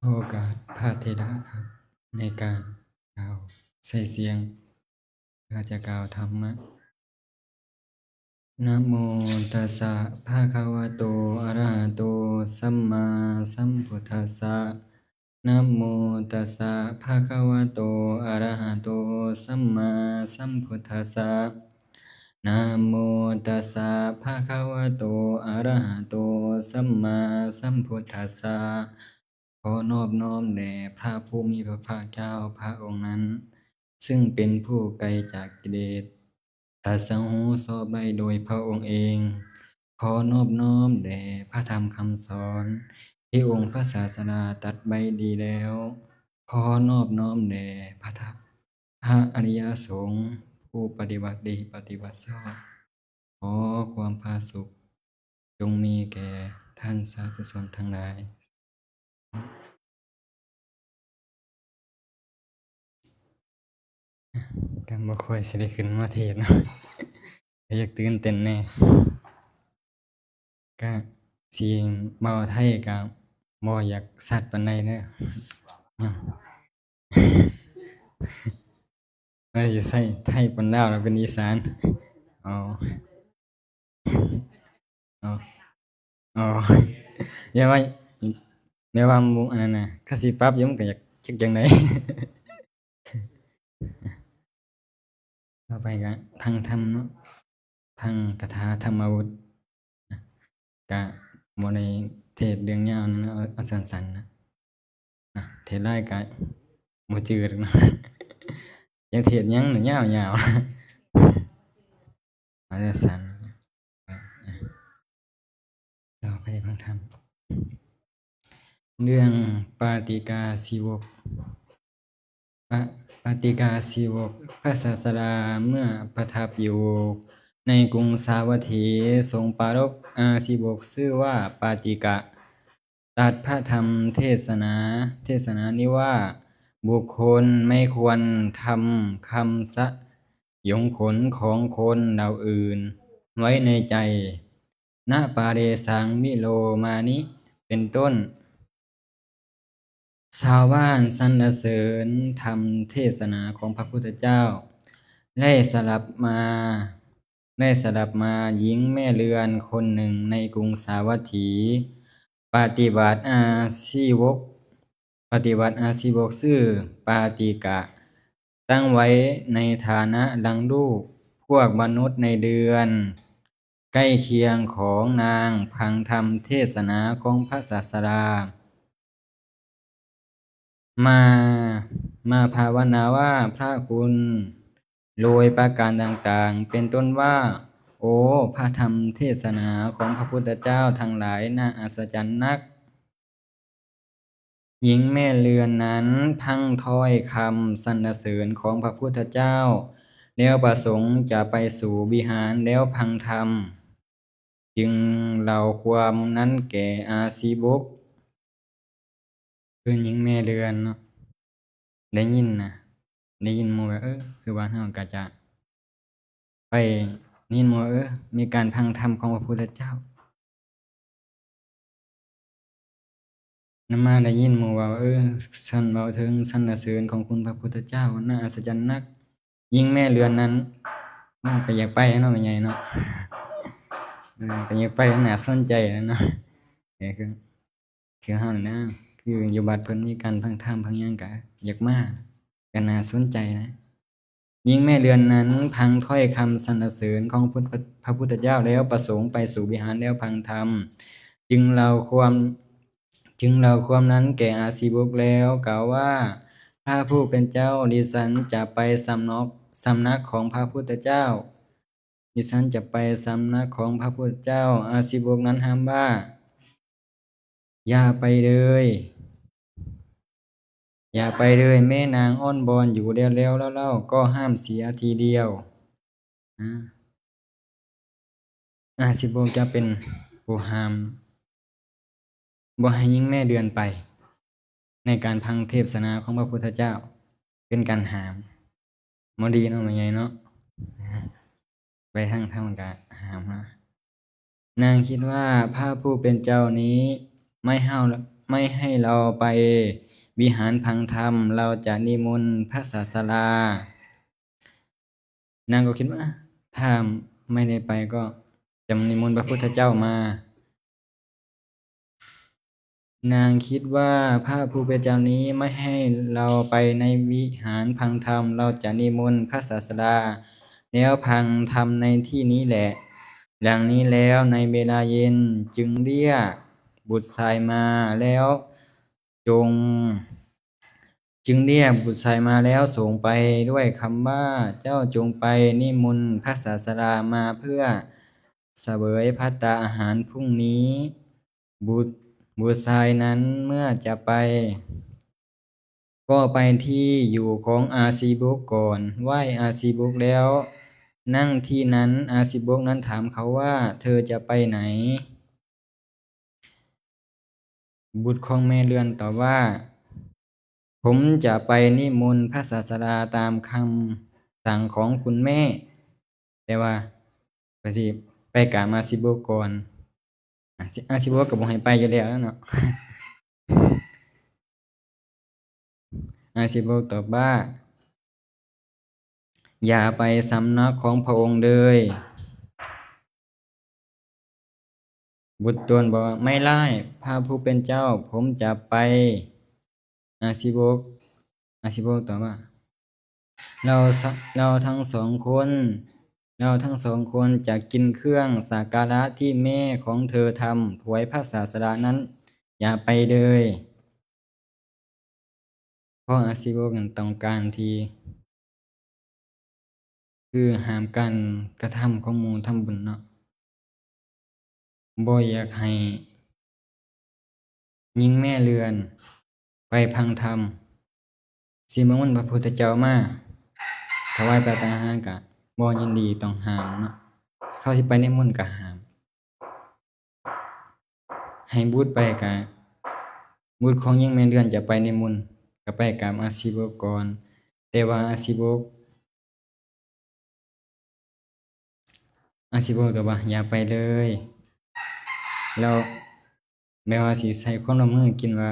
โอกาสพระเทระครับในการกล่าวใส่เสียงเราจะกล่าวธรรมะนะโมตัสสะภะคะวะโตอะระหะโตสัมมาสัมพุทธัสสะนะโมตัสสะภะคะวะโตอะระหะโตสัมมาสัมพุทธัสสะนะโมตัสสะภะคะวะโตอะระหะโตสัมมาสัมพุทธัสสะขอนอบน้อมแด่พระผู้มีพระภาคเจ้าพระองค์นั้นซึ่งเป็นผู้ไกลจากกิเลสตรัสรู้ชอบได้โดยพระองค์เอง ขอนอบน้อมแด่พระธรรมคำสอนที่องค์พระศาสดาตรัสไว้ดีแล้ว ขอนอบน้อมแด่พระธรรมพระอริยสงฆ์ผู้ปฏิบัติดีปฏิบัติชอบขอความผาสุขจงมีแก่ท่านสาธุชนทั้งหลายก็บ่ค่อยสิได้ขึ้นมาเทศน์เนาะอยากตื่นเต้นแน่ก็สิเว้าไทยก็บ่อยากชัดปานใดเด้ออยู่ไสไทยปนลาวแล้วเป็นอีสานอ๋ออ๋ออ๋ออย่าว่าอย่าว่าหมู่อันนั้นน่ะเขาสิปรับอยู่มันก็อยากจักจั่งใด ต่อไปก็พังธรรมเนาะพังคาถาธรรมวุฒิก็บ่ได้เทศน์เรื่องยาวนะเอาสั้นๆนะเทศน์หลายก็บ่จืดเนาะยังเทศน์หยังน่ะยาวๆเอาสั้นๆต่อไปพังธรรมเรื่องปาติกาสีวกปาติกาสีวกพระศาสดาเมื่อประทับอยู่ในกรุงสาวัตถีทรงปรารภอาสีวกชื่อว่าปาติกะตรัสพระธรรมเทศนานี้ว่าบุคคลไม่ควรทำคำสยองขนของคนเหล่าอื่นไว้ในใจณปาเรสังมิโลมานิเป็นต้นชาวบ้านสรรเสริญธรรมเทศนาของพระพุทธเจ้าได้สดับมาหญิงแม่เรือนคนหนึ่งในกรุงสาวัตถีปฏิบัติอาชีวกชื่อปาติกะตั้งไว้ในฐานะดังลูกพวกมนุษย์ในเดือนใกล้เคียงของนางพังธรรมเทศนาของพระศาสดามาภาวนาว่าพระคุณโดยประการต่างๆเป็นต้นว่าโอ้พระธรรมเทศนาของพระพุทธเจ้าทั้งหลายน่าอัศจรรย์นักหญิงแม่เรือนนั้นพังถ้อยคำสรรเสริญของพระพุทธเจ้าแล้วประสงค์จะไปสู่วิหารแล้วพังธรรมจึงเล่าความนั้นแก่อาสีบุตรคือหญิงแม่เรือนเนาะได้ยินหมู่ว่าคือบ้านเฮาก็จะไปยินหมู่ว่ามีการพังธรรมของพระพุทธเจ้านำมาได้ยินหมู่ว่าท่านเว้าถึงสรรเสริญของคุณพระพุทธเจ้าน่าอัศจรรย์นักยิ่งแม่เรือนนั้นก็อยากไปเนาะแม่ใหญ่เนาะก็อยากไปน่าสนใจเนาะคือเฮานี่นะคืออยู่บัดเพิ่นมีการพังธรรมพังหยังก็อยากมาก็น่าสนใจนะหญิงแม่เรือนนั้นพังถ้อยคำสรรเสริญของพระพุทธเจ้าแล้วประสงค์ไปสู่วิหารแล้วพังธรรมจึงเล่าความนั้นแก่อาสีบุตรแล้วกล่าวว่าพระผู้เป็นเจ้าดิฉันจะไปสำนักของพระพุทธเจ้าดิฉันจะไปสำนักของพระพุทธเจ้าอาสีบุตรนั้นห้ามว่าอย่าไปเลยแม่นางอ้อนบอนอยู่แล้วเล่าก็ห้ามเสียทีเดียวอาสีบุตรจะเป็นผู้ห้ามบ่ให้หญิงแม่เดือนไปในการพังเทศนาของพระพุทธเจ้าเป็นการห้ามบ่ดีเนาะแม่ใหญ่เนาะไปทางธรรมก็ห้ามนางคิดว่าพระผู้เป็นเจ้านี้ไม่ห้าม ไม่ให้เราไปวิหารพังธรรมเราจะนิมนต์พระศาสดานางก็คิดว่าถ้าไม่ได้ไปก็จะนิมนต์พระพุทธเจ้ามานางคิดว่าพระผู้เป็นเจ้านี้ไม่ให้เราไปในวิหารพังธรรมเราจะนิมนต์พระศาสดาแล้วพังธรรมในที่นี้แหละดังนี้แล้วในเวลาเย็นจึงเรียกบุตรชายมาแล้วจงจึงเรียกบุตรชายมาแล้วส่งไปด้วยคำว่าเจ้าจงไปนิมนต์พระศาสดามาเพื่อเสวยภัตตาอาหารพรุ่งนี้บุตรชายนั้นเมื่อจะไปก็ไปที่อยู่ของอาซีบุกก่อนไหว้อาซีบุกแล้วนั่งที่นั้นอาซีบุกนั้นถามเขาว่าเธอจะไปไหนบุตรของแม่เรือนตอบว่าผมจะไปนิมนต์พระศาสดาตามคำสั่งของคุณแม่แต่ว่าก็สิไปกราบอาซีบุกก่อนอาซีบุกก็บ่ให้ไปอยู่แล้วเนาะ อาซีบุกตอบว่าอย่าไปสำนักของพระองค์เลยบุตรตนบอกว่าไม่ไล่พระผู้เป็นเจ้าผมจะไปอาซีบุกตอบว่าเราเราทั้งสองคนเราทั้งสองคนจะกินเครื่องสักการะที่แม่ของเธอทำถวายพระศาสดานั้นอย่าไปเลยเพราะอาซีบุกต้องการที่คือห้ามการกระทำของหมู่ทำบุญเนาะบ่อยากให้หญิงแม่เรือนไปพังธรรมสิมามุ่นพระพุทธเจ้ามาถวายพระตาหารกะบ่ยินดีต้องห้ามเนาะเขาสิไปในมุ่นกะห้ามให้บุตรไปกะบุตรของหญิงแม่เรือนจะไปในมุ่นก็ไปกับอาซีบุกก่อนแต่ว่าอาซีบุกก็ว่าอย่าไปเลยแล้วแม้ว่าสิใช้ความร่วมมือกินว่า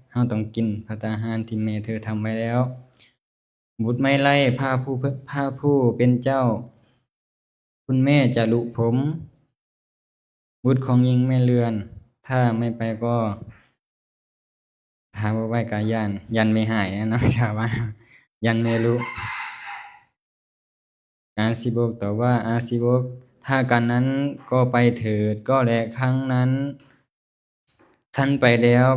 เราต้องกินภัตตาหารที่แม่เธอทำไว้แล้วบุตรไม่ไล่พระผู้เป็นเจ้าคุณแม่จะลุผมบุตรของหญิงแม่เรือนถ้าไม่ไปก็ถามว่าไว้กายันไม่หายนะชาวบ้านยันไม่รู้อาซีบุกตอบว่าอาซีบุกถ้ากันนั้นก็ไปเถิดก็แลครั้งนั้นท่านไปแล้ว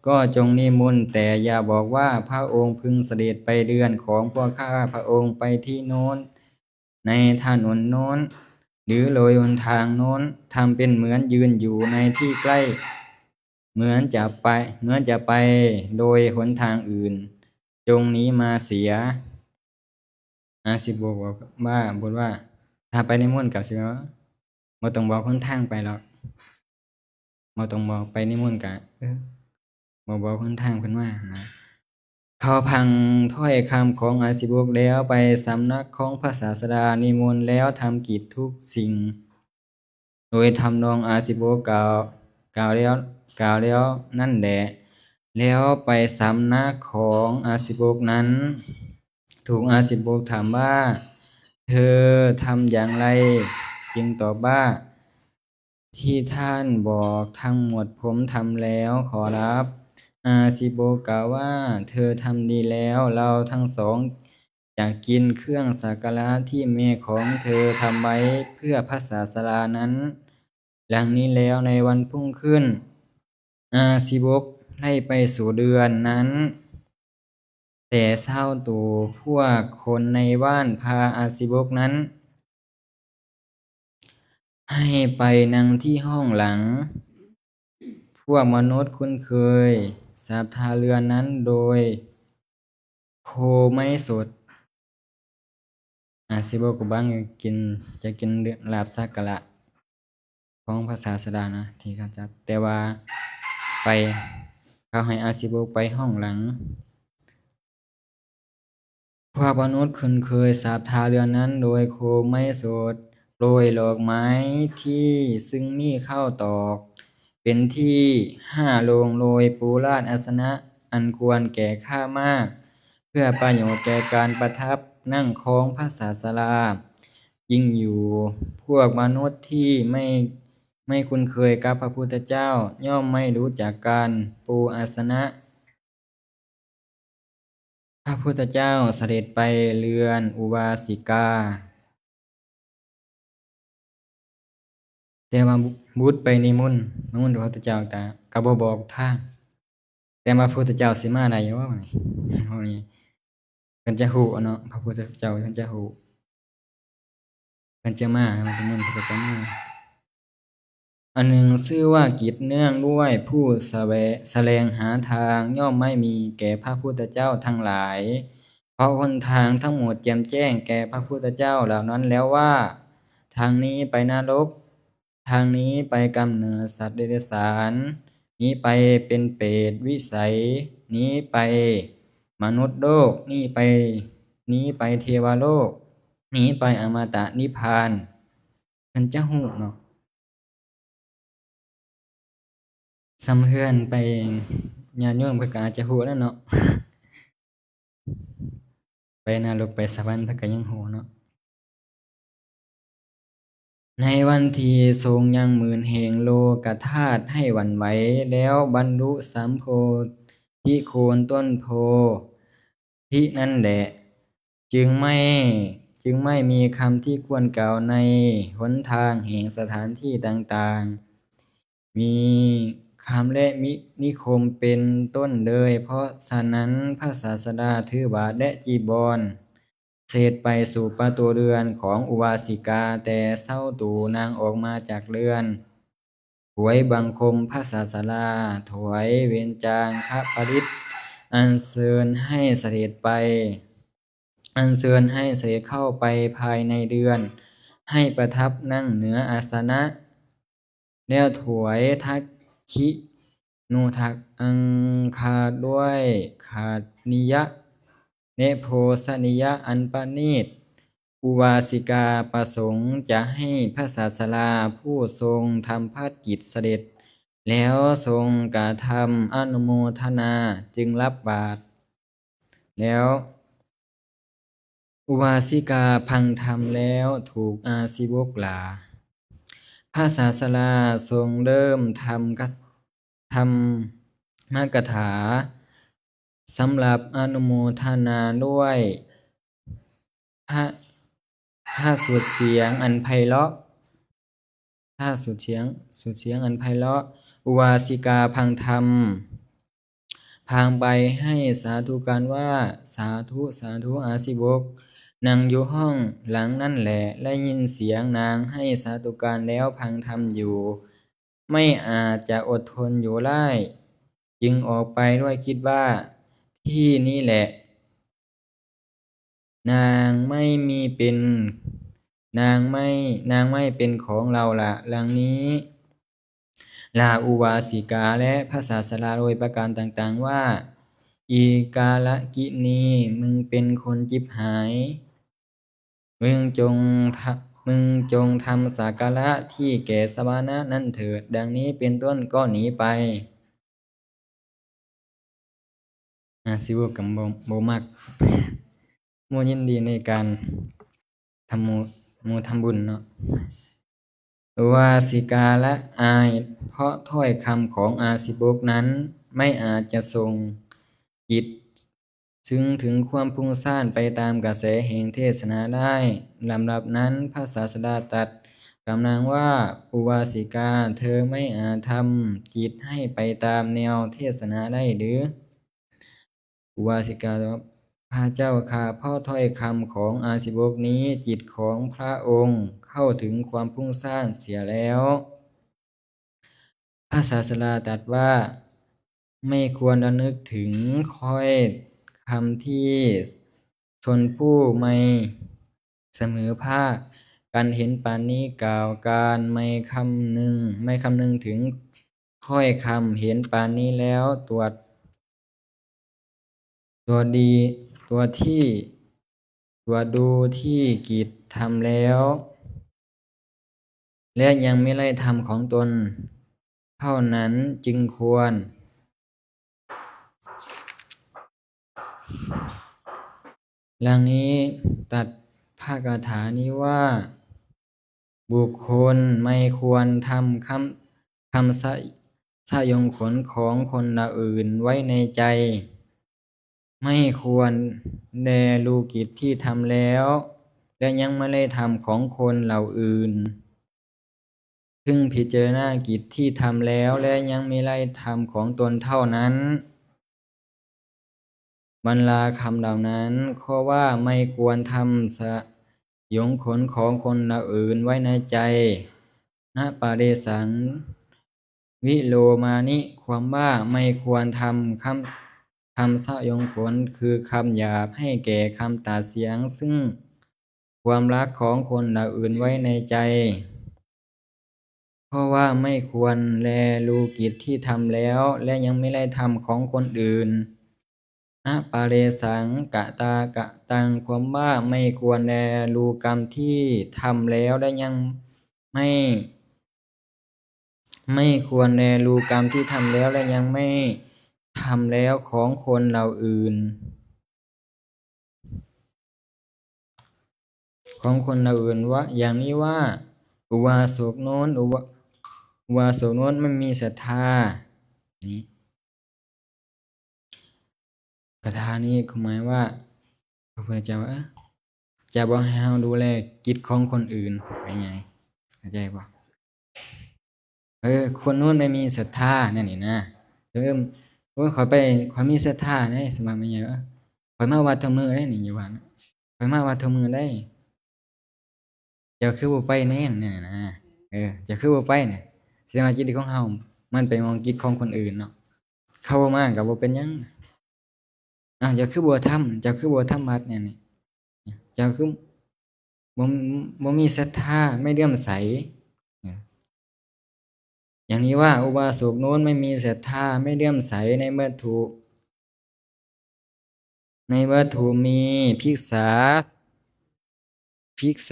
ก็จงนิมนต์แต่อย่าบอกว่าพระองค์พึงเสด็จไปเรือนของพวกข้าพระองค์ไปที่โน้นในถนนโน้นหรือโดยหนทางโน้นทำเป็นเหมือนยืนอยู่ในที่ใกล้เหมือนจะไปโดยหนทางอื่นจงหนีมาเสียอาสิบอกว่าบทว่าถ้าไปในมุ่นกับสิว่าบ่ต้องบอกหนทางไปหรอกบ่ต้องบอกไปในมุ่นกะบ่บอกหนทางเพิ่นว่านะเขาพังถ้อยคำของอาสิบุกแล้วไปสำนักของพระศาสดานิมนต์แล้วทำกิจทุกสิ่งโดยทำนองอาสิบุกกล่าวแล้วนั่นแหละแล้วไปสำนักของอาสิบุกนั้นถูกอาสิบุกถามว่าเธอทำอย่างไรจึงตอบว่าที่ท่านบอกทั้งหมดผมทำแล้วขอรับอาสิโบกล่าวว่าเธอทำดีแล้วเราทั้งสองจะกินเครื่องสักการะที่แม่ของเธอทำไว้เพื่อพระศาสดานั้นดังนี้แล้วในวันพุ่งขึ้นอาสิบกไล่ไปสู่เรือนนั้นแต่เช้าตู่พวกคนในบ้านพาอาสิบกนั้นให้ไปนั่งที่ห้องหลังพวกมนุษย์คุ้นเคยศรัทธาเรือนนั้นโดยโคไม้สดสิบกบังจะกินลาบสักกะละของพระศาสดานะที่เขาจัดแต่ว่าไปเขาให้อาสิบกไปห้องหลังพวกมนุษย์คุ้นเคยศรัทธาเรือนนั้นโดยโคไม้สดโรยดอกไม้ที่ซึ่งมีข้าวตอก เป็นที่ห้าโลงโรยปูราชอาสนะอันควรแก่ข้ามากเพื่อประโยชน์แก่การประทับนั่งคล้องพระศาสดายิ่งอยู่พวกมนุษย์ที่ไม่คุ้นเคยกับพระพุทธเจ้าย่อมไม่รู้จักการปูอาสนะพระพุทธเจ้าเสด็จไปเรือนอุบาสิกาแต่ว่าบุตรไปนิมนต์พระพุทธเจ้าแต่ก็บ่บอกทางแต่พระพุทธเจ้าสิมาได้อยู่ว่าไงเพิ่นจะฮู้เนาะพระพุทธเจ้าเพิ่นจะฮู้เพิ่นจะมามันจะมันเพิ่นจะมาอันหนึ่งชื่อว่ากิจเนื่องด้วยผู้แสวงหาทางย่อมไม่มีแก่พระพุทธเจ้าทั้งหลายเพราะหนทางทั้งหมดแจ่มแจ้งแก่พระพุทธเจ้าเหล่านั้นแล้วว่าทางนี้ไปนรกทางนี้ไปกำเนิดสัตว์เดรัจฉานนี้ไปเป็นเปรตวิสัยนี้ไปมนุษย์โลกนี้ไปเทวโลกนี้ไปอมตะนิพพานเพิ่นจะฮู้เนาะสำเฮือนไปญาติโยมเพิ่นก็อาจจะฮู้แล้วเนาะไปนรกไปสวรรค์เพิ่นก็ยังฮู้เนาะในวันที่ทรงยังหมื่นแห่งโลกธาตุให้หวั่นไหวแล้วบรรลุสัมโพธิโคนต้นโพธินั่นแหละจึงไม่มีคำที่ควรกล่าวในหนทางแห่งสถานที่ต่างๆมีคำและนิคมเป็นต้นเลยเพราะฉะนั้นพระศาสดาถือบาตรและจีบรเสด็จไปสู่ประตูเรือนของอุบาสิกาแต่เศร้าตู่นางออกมาจากเรือนถวายบังคมพระศาสดาถวายเวญจางคปริตอัญเชิญให้เสด็จเข้าไปภายในเรือนให้ประทับนั่งเหนืออาสนะแล้วถวายทักขินูทักอังคาด้วยขานิยะเนโพสนิยะอันประณีตอุบาสิกาประสงค์จะให้พระศาสดาผู้ทรงทำภารกิจเสด็จแล้วทรงกระทำอนุโมทนาจึงรับบาตรแล้วอุบาสิกาพังธรรมแล้วถูกอาสิวกหลาพระศาสดาทรงเริ่มทำมกถาสำหรับอนุโมทนาด้วยพระสุดเสียงอันไพเราะสุดเสียงอันไพเราะอุบาสิกาพังธรรมพางไปให้สาธุการว่าสาธุอาสิวกนั่งอยู่ห้องหลังนั่นแหละได้ยินเสียงนางให้สาธุการแล้วพังธรรมอยู่ไม่อาจจะอดทนอยู่ได้จึงออกไปด้วยคิดว่าที่นี่แหละนางไม่เป็นของเราละหลังนี้ลาอุบาสิกาและพระศาสดาโดยประการต่างๆว่าอีกาลกินีมึงเป็นคนจิบหายมึงจงทำสักการะที่แก่สมณะนั่นเถิดดังนี้เป็นต้นก็หนีไปสิวกับบ่มักบ่ยินดีในการทำทำบุญเนาะอุบาสิกาละอายเพราะถ้อยคำของอาสิวกนั้นไม่อาจจะส่งจิตซึ่งถึงความพุ่งซ่านไปตามกระแสแห่งเทศนาได้ลำดับนั้นพระศาสดาตรัสกับนางว่าอุบาสิกาเธอไม่อาจทำจิตให้ไปตามแนวเทศนาได้หรืออุบาสิกาตอบพระเจ้าข้าเพราะถ้อยคำของอาสิวกนี้จิตของพระองค์เข้าถึงความพุ่งซ่านเสียแล้วพระศาสดาตรัสว่าไม่ควรระลึกถึงค่อยคำที่ชนผู้ไม่เสมอภาคกันเห็นปานนี้กล่าวการไม่คำนึงถึงค่อยคำเห็นปานนี้แล้วตัวดูที่กิจทำแล้วและยังไม่ไล่ธรรมของตน เท่านั้นจึงควรดังนี้ตัดภาคาถานี้ว่า บุคคลไม่ควรทำคำสยองขนของคนละอื่นไว้ในใจ ไม่ควรแลรู้กิจที่ทำแล้วและยังไม่ได้ทำของคนเหล่าอื่นซึ่งพิจารณากิจที่ทำแล้วและยังไม่ได้ทำของตนเท่านั้นบรรดาคำเหล่านั้นข้อว่าไม่ควรทำสยองขนของคนละอื่นไว้ในใจนะปะเดสังวิโลมานิความว่าไม่ควรทำคำสยองขนคือคำหยาบให้แก่คำตัดเสียงซึ่งความรักของคนเหล่าอื่นไว้ในใจเพราะว่าไม่ควรแลรู้กิจที่ทำแล้วและยังไม่ได้ทำของคนอื่นนะปะเรสังกะตากะตังความว่าไม่ควรแลรู้กรรมที่ทำแล้วและยังไม่ควรแลรู้กรรมที่ทำแล้วและยังไม่ทำแล้วของคนเหล่าอื่นว่าอย่างนี้ว่าอุบาสกโน้นไม่มีศรัทธานี้คาถานี้หมายว่าพระพุทธเจ้าว่าจะบอกให้เราดูแลกิจของคนอื่นไปไงเข้าใจป่ะคนนู้นไม่มีศรัทธานั่นนี่นะขอมีศรัทธาได้สมัครไม่ไงวะขอมาวัดทมือได้นี่อยู่บ้านขอมาวัดทมือได้จะคือบ่ไปแน่นเนี่ยนะจะคือบ่ไปเนี่ยแสดงว่าจิตของเฮามันไปมองกิจของคนอื่นเนาะเข้าบ่มาก็บ่เป็นหยังจะคือบ่ทำจะคือบ่ทำวัดเนี่ยนี่จะคือบ่มีศรัทธาไม่เลื่อมใสอย่างนี้ว่าอุบาสกโน้นไม่มีศรัทธาไม่เลื่อมใสในวัตถุมีภิกษ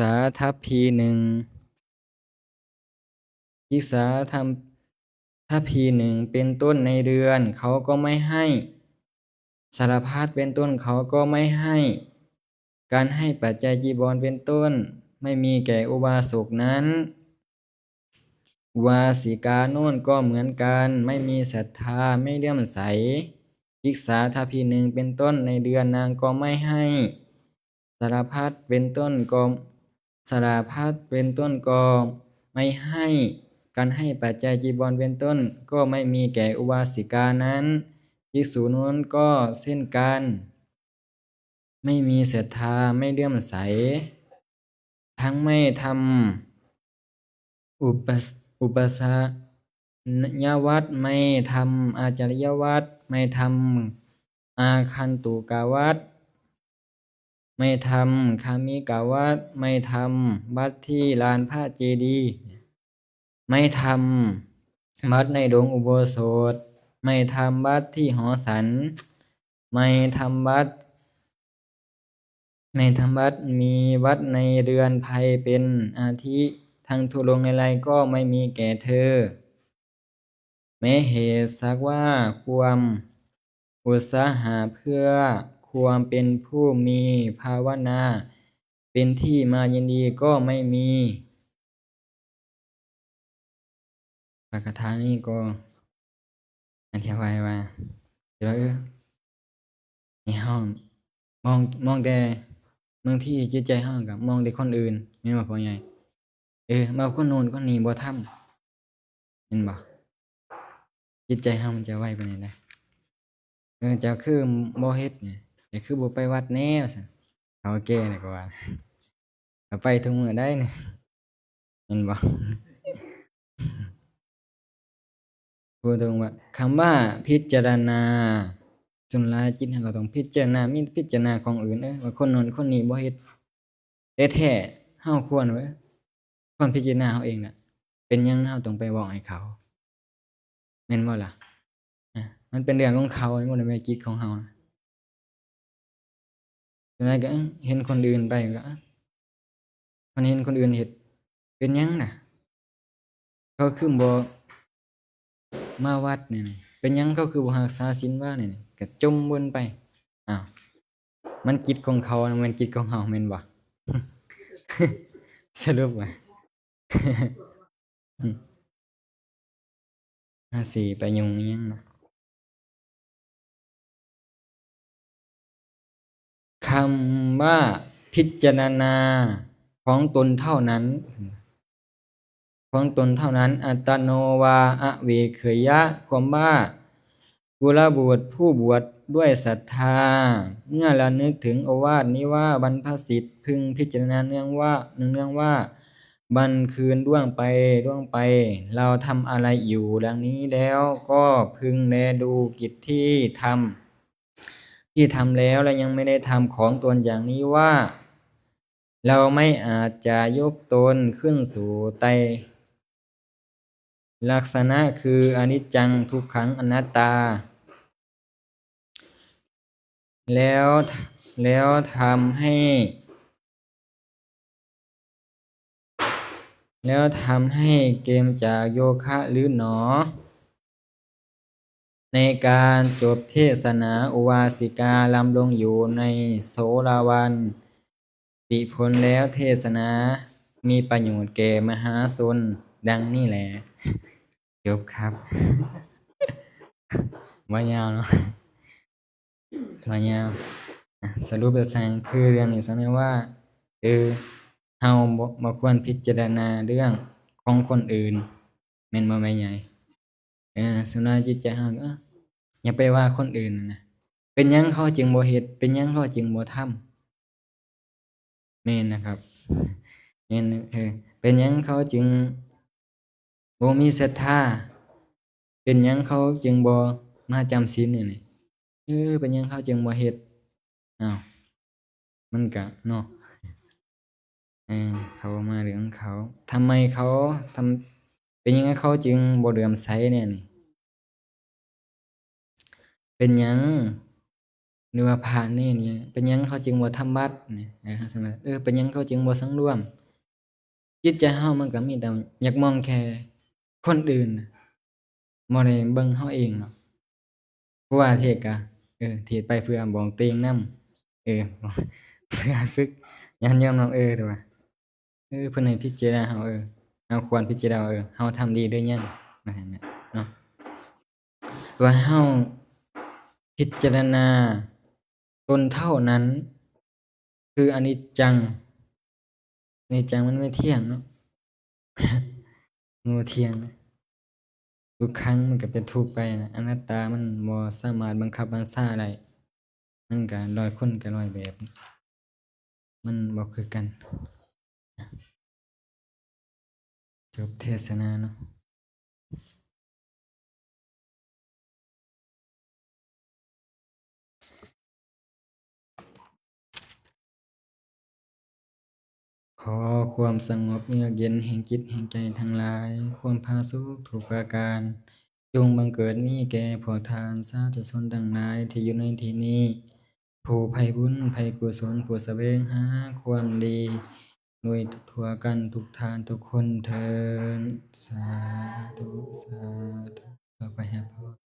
าทัพพีหนึ่งภิกษาทัพพีหนึ่งเป็นต้นในเรือนเขาก็ไม่ให้สารพัดเป็นต้นเขาก็ไม่ให้การให้ปัจจัยจีวรเป็นต้นไม่มีแก่อุบาสกนั้นวาสิกาโน่นก็เหมือนกันไม่มีศรัทธาไม่เลื่อมใสภิกษาทัพพีหนึ่งเป็นต้นในเดือนนางก็ไม่ให้สารพัดเป็นต้นก็ไม่ให้การให้ปัจจัยจีวรเป็นต้นก็ไม่มีแก่อุบาสิกานั้นภิกษุนู้นก็เช่นกันไม่มีศรัทธาไม่เลื่อมใสทั้งไม่ทำอุปสยวัตไม่ทำอาจาริยวัตไม่ทำอาคันตุกาวัตไม่ทำคามิกาวัตไม่ทำวัดที่ลานพระเจดีย์ไม่ทำวัดในดงอุโบสถไม่ทำวัดที่หอฉันไม่ทำวัดมีวัดในเรือนภัยเป็นอาทิทั้งทุลงในไรก็ไม่มีแก่เธอแม้เหตุสักว่าความอุตสาหะเพื่อความเป็นผู้มีภาวนาเป็นที่มายินดีก็ไม่มีปากทานี้ก็อธิบายว่าเดี๋ยวในห้องมองแต่บางที่จิตใจห้องกับมองแต่คนอื่นแม่นบ่พ่อใหญ่มาคนโน้นคนนี้บ่ทำแม่นบ่จิตใจเฮามันจะไวปานนี้แหละจะคือบ่เฮ็ดเนี่ยจะคือบ่ไปวัดแนวซั่นเขาแก่นี่ก็ว่าก็ไปทุกมื้อได้นี่แม่นบ่พูดตรงว่าคำว่าพิจารณาส่วนหลายจิตเราก็ต้องพิจารณามีพิจารณาของอื่นว่าคนโน้นคนนี้บ่เฮ็ดแท้ๆเฮาควรพิจารณาเฮาเองน่ะเป็นหยังเฮาต้องไปเว้าให้เขาแม่นบ่ล่ะมันเป็นเรื่องของเขามันบ่ได้เป็นกิจของเฮาฉะนั้นก็เห็นคนอื่นไปก็มันเห็นคนอื่นเฮ็ดเป็นหยังน่ะเขาคือบ่ มาวัดนี่เป็นหยังเขาคือบ่รักษาศีลว่านี่ก็จมวนไปอ้าวมันกิจของเขามันกิจของเฮาแม่นบ่ สรุปว่า 54ไปยุ่งอิหยังเนาะคำว่าพิจารณาของตนเท่านั้น ของตนเท่านั้น อัตโนวาอเวเขยะ ความว่ากุลบุตรผู้บวชด้วยศรัทธา เมื่อระลึกถึงโอวาทนี้ว่าบรรพสิทธิ์พึงพิจารณาเนื่องว่าบันคืนล่วงไป เราทำอะไรอยู่ดังนี้แล้วก็พึงแลดูกิจที่ทำแล้วและยังไม่ได้ทำของตนอย่างนี้ว่า เราไม่อาจจะยกตนขึ้นสู่ไตรลักษณะคืออนิจจังทุกขังอนัตตา แล้วทำให้เกมจากโยคะหรือหนอ ในการจบเทศนาอุบาสิกาลำลงอยู่ในโสราวันติผลแล้วเทศนามีประโยชน์แก่มหาชนดังนี้แหละจบครับว่ายาวเนาะว่ายาวสรุปสั้นคือเรื่องนี้สอนว่าเฮาบ่ควรพิจารณาเรื่องของคนอื่นแม่นบ่แม่ใหญ่สุนัขจิตใจเฮาอย่าไปว่าคนอื่นนะเป็นหยังเขาจึงบ่เฮ็ดเป็นหยังเขาจึงบ่ทำแม่นนะครับแม่นเป็นหยังเขาจึงบ่มีศรัทธาเป็นหยังเขาจึงบ่มาจำศีลนี่เป็นหยังเขาจึงบ่เฮ็ดอ้าวมันก็เนาะเขามาเรื่องเขาทำไมเขาทำเป็นหยังเขาจึงบ่เลื่อมใสเนี่ยนี่เป็นหยังหรือว่าพระนี่เป็นหยังเขาจึงบ่ทำบัตรนี่สำหรับเป็นหยังเขาจึงบ่สังรวมจิตใจเฮามันก็มีแต่อยากมองแค่คนอื่นบ่ได้เบิ่งเฮาเองเนาะเพราะว่าเทศน์ก็เทศน์ไปเพื่อบอกตัวเองนำเพื่อฝึกญาติโยมเนาะแต่ว่าเพิ่นให้พิจารณาเฮาเราควรพิจารณาว่าเฮาทำดีหรือยังว่าซั่นน่ะเนาะว่าเฮาพิจารณาตนเท่านั้นคืออนิจจังมันไม่เที่ยงเนาะมันบ่เที่ยงทุกครั้งมันก็เป็นทุกข์ไปนะอนัตตามันบ่สามารถบังคับบัญชาได้มันก็ร้อยคนก็ร้อยแบบมันบ่คือกันจบเทศนาเนาะขอความสงบเยือกเย็นแห่งจิตแห่งใจทั้งหลายความผาสุกทุกประการจงบังเกิดมีแก่พวกทานสาธุชนทั้งหลายที่อยู่ในที่นี้ผู้ไผบุญไผกุศลผู้แสวงหาความดีด้วยทั่วกันทุกทานทุกคนเทอญสาธุต่อไปครับ